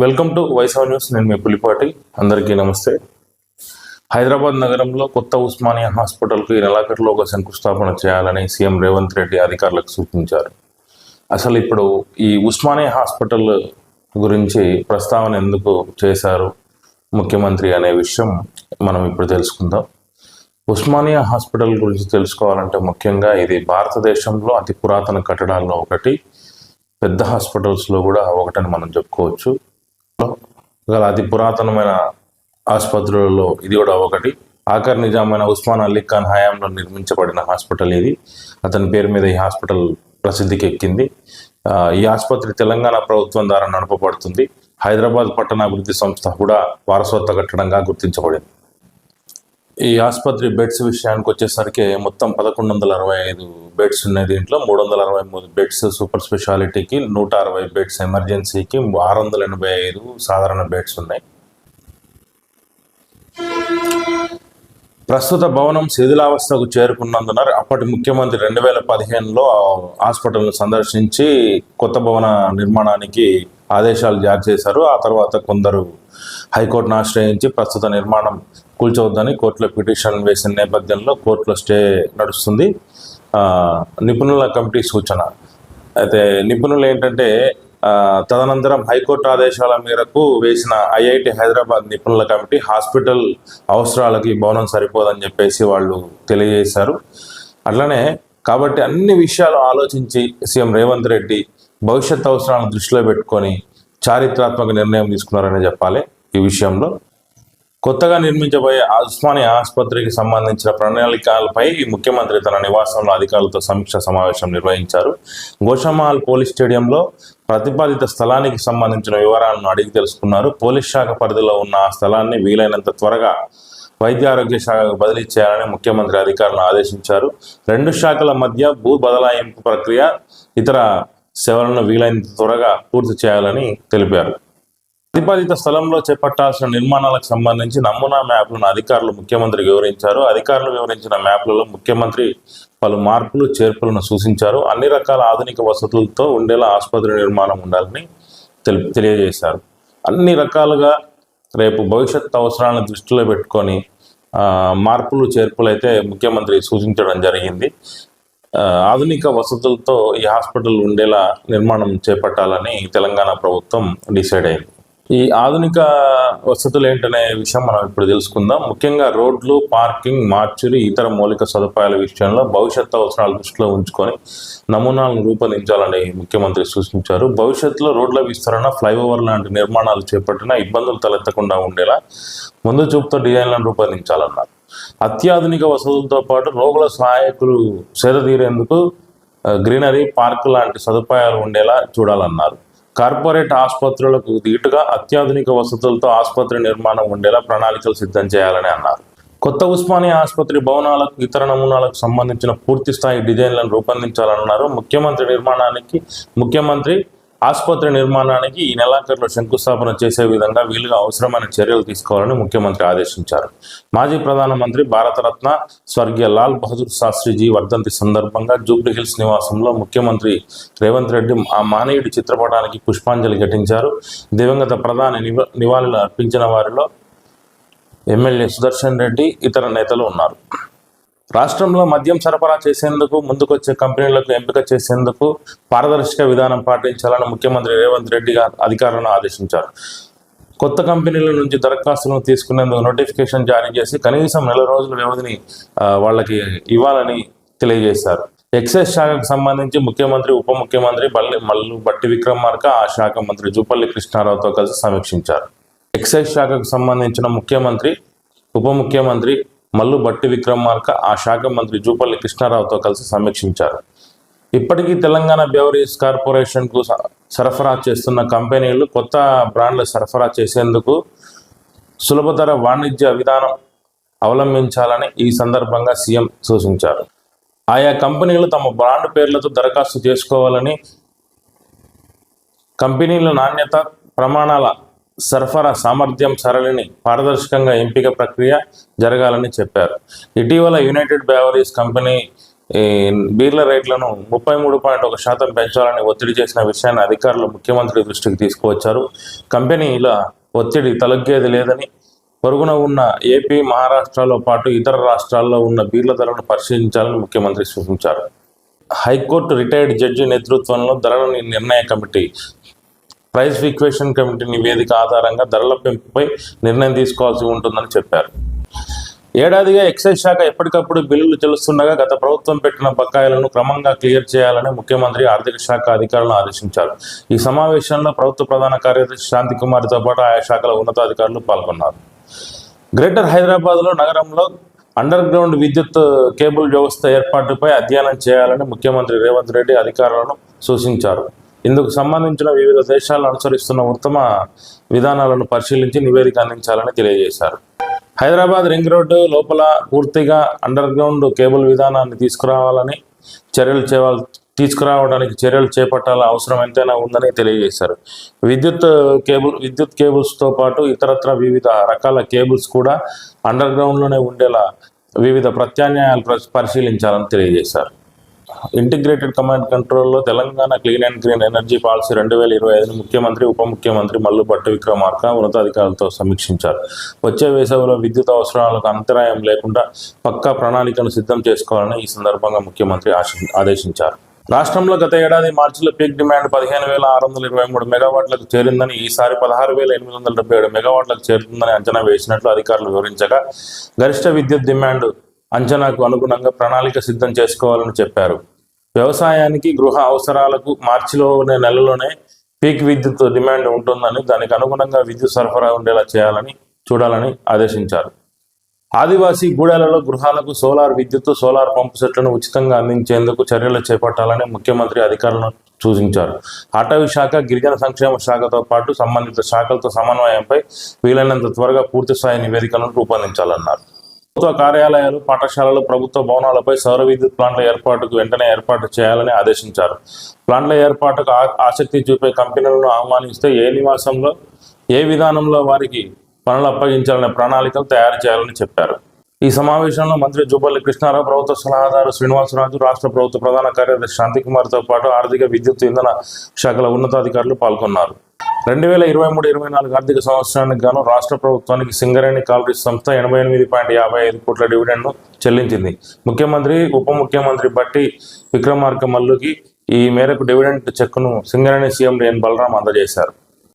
Welcome to వైసవ్ news. నేను మీ పులిపాటి. అందరికీ నమస్తే. హైదరాబాద్ నగరంలో కొత్త ఉస్మానియా హాస్పిటల్కు ఈ నెలాఖరులో ఒక శంకుస్థాపన చేయాలని సీఎం రేవంత్ రెడ్డి అధికారులకు సూచించారు. అసలు ఇప్పుడు ఈ ఉస్మానియా హాస్పిటల్ గురించి ప్రస్తావన ఎందుకు చేశారు ముఖ్యమంత్రి అనే విషయం మనం ఇప్పుడు తెలుసుకుందాం. ఉస్మానియా హాస్పిటల్ గురించి తెలుసుకోవాలంటే ముఖ్యంగా ఇది భారతదేశంలో అతి పురాతన కట్టడాల్లో ఒకటి, పెద్ద హాస్పిటల్స్లో కూడా ఒకటని మనం చెప్పుకోవచ్చు. గల అతి పురాతనమైన ఆసుపత్రులలో ఇది కూడా ఒకటి. ఆఖరి నిజామైన ఉస్మాన్ అలీ ఖాన్ హయాంలో నిర్మించబడిన హాస్పిటల్ ఇది. అతని పేరు మీద ఈ హాస్పిటల్ ప్రసిద్ధికి ఎక్కింది. ఈ ఆసుపత్రి తెలంగాణ ప్రభుత్వం ద్వారా నడపబడుతుంది. హైదరాబాద్ పట్టణాభివృద్ధి సంస్థ కూడా వారసత్వ కట్టడంగా గుర్తించబడింది. ఈ ఆసుపత్రి బెడ్స్ విషయానికి వచ్చేసరికి మొత్తం 1165 బెడ్స్ ఉన్నాయి. దీంట్లో 363 బెడ్స్ సూపర్ స్పెషాలిటీకి, 160 బెడ్స్ ఎమర్జెన్సీకి, 685 సాధారణ బెడ్స్ ఉన్నాయి. ప్రస్తుత భవనం శిథిలావస్థకు చేరుకున్నందున అప్పటి ముఖ్యమంత్రి 2015లో హాస్పిటల్ను సందర్శించి కొత్త భవన నిర్మాణానికి ఆదేశాలు జారీ చేశారు. ఆ తర్వాత కొందరు హైకోర్టును ఆశ్రయించి ప్రస్తుత నిర్మాణం కూల్చవద్దని కోర్టులో పిటిషన్ వేసిన నేపథ్యంలో కోర్టులో స్టే నడుస్తుంది. నిపుణుల కమిటీ సూచన అయితే నిపుణులు ఏంటంటే తదనంతరం హైకోర్టు ఆదేశాల మేరకు వేసిన ఐఐటి హైదరాబాద్ నిపుణుల కమిటీ హాస్పిటల్ అవసరాలకి భవనం సరిపోదని చెప్పేసి వాళ్ళు తెలియజేశారు. అట్లనే కాబట్టి అన్ని విషయాలు ఆలోచించి సీఎం రేవంత్ రెడ్డి భవిష్యత్ అవసరాలను దృష్టిలో పెట్టుకొని చారిత్రాత్మక నిర్ణయం తీసుకున్నారని చెప్పాలి. ఈ విషయంలో కొత్తగా నిర్మించబోయే ఉస్మానియా ఆసుపత్రికి సంబంధించిన ప్రణాళికలపై ముఖ్యమంత్రి తన నివాసంలో అధికారులతో సమీక్ష సమావేశం నిర్వహించారు. గోషామహల్ పోలీస్ స్టేడియంలో ప్రతిపాదిత స్థలానికి సంబంధించిన వివరాలను అడిగి తెలుసుకున్నారు. పోలీస్ శాఖ పరిధిలో ఉన్న ఆ స్థలాన్ని వీలైనంత త్వరగా వైద్య ఆరోగ్య శాఖకు బదిలీ చేయాలని ముఖ్యమంత్రి అధికారులను ఆదేశించారు. రెండు శాఖల మధ్య భూ బదలాయింపు ప్రక్రియ, ఇతర సేవలను వీలైనంత త్వరగా పూర్తి చేయాలని తెలిపారు. ప్రతిపాదిత స్థలంలో చేపట్టాల్సిన నిర్మాణాలకు సంబంధించి నమూనా మ్యాప్లను అధికారులు ముఖ్యమంత్రికి వివరించారు. అధికారులు వివరించిన మ్యాప్లలో ముఖ్యమంత్రి పలు మార్పులు చేర్పులను సూచించారు. అన్ని రకాల ఆధునిక వసతులతో ఉండేలా ఆసుపత్రి నిర్మాణం ఉండాలని తెలియజేశారు. అన్ని రకాలుగా రేపు భవిష్యత్ అవసరాలను దృష్టిలో పెట్టుకొని మార్పులు చేర్పులు అయితే ముఖ్యమంత్రి సూచించడం జరిగింది. ఆధునిక వసతులతో ఈ హాస్పిటల్ ఉండేలా నిర్మాణం చేపట్టాలని తెలంగాణ ప్రభుత్వం డిసైడ్ అయింది. ఈ ఆధునిక వసతులు ఏంటనే విషయం మనం ఇప్పుడు తెలుసుకుందాం. ముఖ్యంగా రోడ్లు, పార్కింగ్, మార్చురీ, ఇతర మౌలిక సదుపాయాల విషయంలో భవిష్యత్తు అవసరాలు దృష్టిలో ఉంచుకొని నమూనాలను రూపొందించాలని ముఖ్యమంత్రి సూచించారు. భవిష్యత్తులో రోడ్ల విస్తరణ, ఫ్లైఓవర్ లాంటి నిర్మాణాలు చేపట్టిన ఇబ్బందులు తలెత్తకుండా ఉండేలా ముందు చూపుతో డిజైన్లను రూపొందించాలన్నారు. అత్యాధునిక వసతులతో పాటు రోగుల సహాయకులు సేదతీరేందుకు గ్రీనరీ, పార్కు లాంటి సదుపాయాలు ఉండేలా చూడాలన్నారు. కార్పొరేట్ ఆసుపత్రులకు దీటుగా అత్యాధునిక వసతులతో ఆసుపత్రి నిర్మాణం ఉండేలా ప్రణాళికలు సిద్ధం చేయాలని అన్నారు. కొత్త ఉస్మానియా ఆసుపత్రి భవనాలకు, ఇతర నమూనాలకు సంబంధించిన పూర్తి స్థాయి డిజైన్లను రూపొందించాలన్నారు. ముఖ్యమంత్రి ఆసుపత్రి నిర్మాణానికి ఈ నెలాఖరులో శంకుస్థాపన చేసే విధంగా వీలుగా అవసరమైన చర్యలు తీసుకోవాలని ముఖ్యమంత్రి ఆదేశించారు. మాజీ ప్రధానమంత్రి, భారతరత్న స్వర్గీయ లాల్ బహదూర్ శాస్త్రిజీ వర్ధంతి సందర్భంగా జూబ్లీహిల్స్ నివాసంలో ముఖ్యమంత్రి రేవంత్ రెడ్డి ఆ మానవుడి చిత్రపటానికి పుష్పాంజలి ఘటించారు. దివంగత ప్రధాని నివాళులు అర్పించిన వారిలో ఎమ్మెల్యే సుదర్శన్ రెడ్డి, ఇతర నేతలు ఉన్నారు. రాష్ట్రంలో మద్యం సరఫరా చేసేందుకు ముందుకొచ్చే కంపెనీలకు ఎంపిక చేసేందుకు పారదర్శక విధానం పాటించాలని ముఖ్యమంత్రి రేవంత్ రెడ్డి అధికారులను ఆదేశించారు. కొత్త కంపెనీల నుంచి దరఖాస్తులను తీసుకునేందుకు నోటిఫికేషన్ జారీ చేసి కనీసం 4 రోజుల వ్యవధిని వాళ్ళకి ఇవ్వాలని తెలియజేశారు. ఎక్సైజ్ శాఖకు సంబంధించి ముఖ్యమంత్రి, ఉప ముఖ్యమంత్రి మల్లు భట్టి విక్రమార్క, ఆ శాఖ మంత్రి జూపల్లి కృష్ణారావుతో కలిసి సమీక్షించారు. ఎక్సైజ్ శాఖకు సంబంధించిన ముఖ్యమంత్రి, ఉప ముఖ్యమంత్రి మల్లు భట్టి విక్రమార్క, ఆ శాఖ మంత్రి జూపల్లి కృష్ణారావుతో కలిసి సమీక్షించారు. ఇప్పటికీ తెలంగాణ బ్రెవరీస్ కార్పొరేషన్కు సరఫరా చేస్తున్న కంపెనీలు కొత్త బ్రాండ్లు సరఫరా చేసేందుకు సులభతర వాణిజ్య విధానం అవలంబించాలని ఈ సందర్భంగా సీఎం సూచించారు. ఆయా కంపెనీలు తమ బ్రాండ్ పేర్లతో దరఖాస్తు చేసుకోవాలని, కంపెనీల నాణ్యత ప్రమాణాల, సరఫరా సామర్థ్యం సరళిని పారదర్శకంగా ఎంపిక ప్రక్రియ జరగాలని చెప్పారు. ఇటీవల యునైటెడ్ బ్రెవరీస్ కంపెనీ ఈ బీర్ల రేట్లను 33.1% పెంచాలని ఒత్తిడి చేసిన విషయాన్ని అధికారులు ముఖ్యమంత్రి దృష్టికి తీసుకువచ్చారు. కంపెనీల ఒత్తిడి తలగ్గేది లేదని, పొరుగున ఉన్న ఏపీ, మహారాష్ట్రలో పాటు ఇతర రాష్ట్రాల్లో ఉన్న బీర్ల ధరలను పరిశీలించాలని ముఖ్యమంత్రి సూచించారు. హైకోర్టు రిటైర్డ్ జడ్జి నేతృత్వంలో ధరల నిర్ణయ కమిటీ, ప్రైస్ ఫిక్సేషన్ కమిటీ నివేదిక ఆధారంగా ధరల పెంపుపై నిర్ణయం తీసుకోవాల్సి ఉంటుందని చెప్పారు. ఏడాదిగా ఎక్సైజ్ శాఖ ఎప్పటికప్పుడు బిల్లులు చెల్లిస్తుండగా గత ప్రభుత్వం పెట్టిన బకాయిలను క్రమంగా క్లియర్ చేయాలని ముఖ్యమంత్రి ఆర్థిక శాఖ అధికారులను ఆదేశించారు. ఈ సమావేశంలో ప్రభుత్వ ప్రధాన కార్యదర్శి శాంతికుమారితో పాటు ఆయా శాఖల ఉన్నతాధికారులు పాల్గొన్నారు. గ్రేటర్ హైదరాబాద్లో నగరంలో అండర్ గ్రౌండ్ విద్యుత్ కేబుల్ వ్యవస్థ ఏర్పాటుపై అధ్యయనం చేయాలని ముఖ్యమంత్రి రేవంత్ రెడ్డి అధికారులను సూచించారు. ఇందుకు సంబంధించిన వివిధ దేశాలు అనుసరిస్తున్న ఉత్తమ విధానాలను పరిశీలించి నివేదిక అందించాలని తెలియజేశారు. హైదరాబాద్ రింగ్ రోడ్డు లోపల పూర్తిగా అండర్ గ్రౌండ్ కేబుల్ విధానాన్ని తీసుకురావడానికి చర్యలు చేపట్టాల అవసరం ఎంతైనా ఉందని తెలియజేశారు. విద్యుత్ కేబుల్స్తో పాటు ఇతరత్ర వివిధ రకాల కేబుల్స్ కూడా అండర్ గ్రౌండ్లోనే ఉండేలా వివిధ ప్రత్యామ్నాయాలు పరిశీలించాలని తెలియజేశారు. ఇంటిగ్రేటెడ్ కమాండ్ కంట్రోల్లో Telangana clean and green energy policy 2025ను ముఖ్యమంత్రి, ఉప ముఖ్యమంత్రి మల్లు భట్టి విక్రమార్క ఉన్నతాధికారులతో సమీక్షించారు. వచ్చే వేసవిలో విద్యుత్ అవసరాలకు అంతరాయం లేకుండా పక్కా ప్రణాళికను సిద్ధం చేసుకోవాలని ఈ సందర్భంగా ముఖ్యమంత్రి ఆదేశించారు. రాష్ట్రంలో గత ఏడాది మార్చిలో పీక్ డిమాండ్ 15,623 మెగావాట్లకు చేరిందని, ఈసారి 16,877 మెగావాట్లకు చేరుతుందని అంచనా వేసినట్లు అధికారులు వివరించగా, గరిష్ట విద్యుత్ డిమాండ్ అంచనాకు అనుగుణంగా ప్రణాళిక సిద్ధం చేసుకోవాలని చెప్పారు. వ్యవసాయానికి, గృహ అవసరాలకు నెలలోనే పీక్ విద్యుత్ డిమాండ్ ఉంటుందని, దానికి అనుగుణంగా విద్యుత్ సరఫరా ఉండేలా చూడాలని ఆదేశించారు. ఆదివాసీ గూడెలలో గృహాలకు సోలార్ విద్యుత్, సోలార్ పంపు సెట్లను ఉచితంగా అందించేందుకు చర్యలు చేపట్టాలని ముఖ్యమంత్రి అధికారులను సూచించారు. అటవీ శాఖ, గిరిజన సంక్షేమ శాఖతో పాటు సంబంధిత శాఖలతో సమన్వయంపై వీలైనంత త్వరగా పూర్తిస్థాయి నివేదికలను రూపొందించాలన్నారు. ప్రభుత్వ కార్యాలయాలు, పాఠశాలలు, ప్రభుత్వ భవనాలపై సౌర విద్యుత్ ప్లాంట్ల ఏర్పాటుకు వెంటనే ఏర్పాటు చేయాలని ఆదేశించారు. ప్లాంట్ల ఏర్పాటుకు ఆసక్తి చూపే కంపెనీలను ఆహ్వానిస్తే ఏ నివాసంలో, ఏ విధానంలో వారికి పనులు అప్పగించాలనే ప్రణాళికలు తయారు చేయాలని చెప్పారు. ఈ సమావేశంలో మంత్రి జూపల్లి కృష్ణారావు, ప్రభుత్వ సలహాదారు శ్రీనివాసరాజు, రాష్ట్ర ప్రభుత్వ ప్రధాన కార్యదర్శి శాంతికుమార్తో పాటు ఆర్థిక, విద్యుత్, ఇంధన శాఖల ఉన్నతాధికారులు పాల్గొన్నారు. 2023-24 ఆర్థిక సంవత్సరానికి గాను రాష్ట్ర ప్రభుత్వానికి సింగరేణి కాలరీస్ సంస్థ 88.55 కోట్ల డివిడెండ్ను చెల్లించింది. ముఖ్యమంత్రి, ఉప ముఖ్యమంత్రి భట్టి విక్రమార్క మల్లుకి ఈ మేరకు డివిడెండ్ చెక్కును సింగరేణి సీఎం ఎన్ బలరాం అందజేశారు.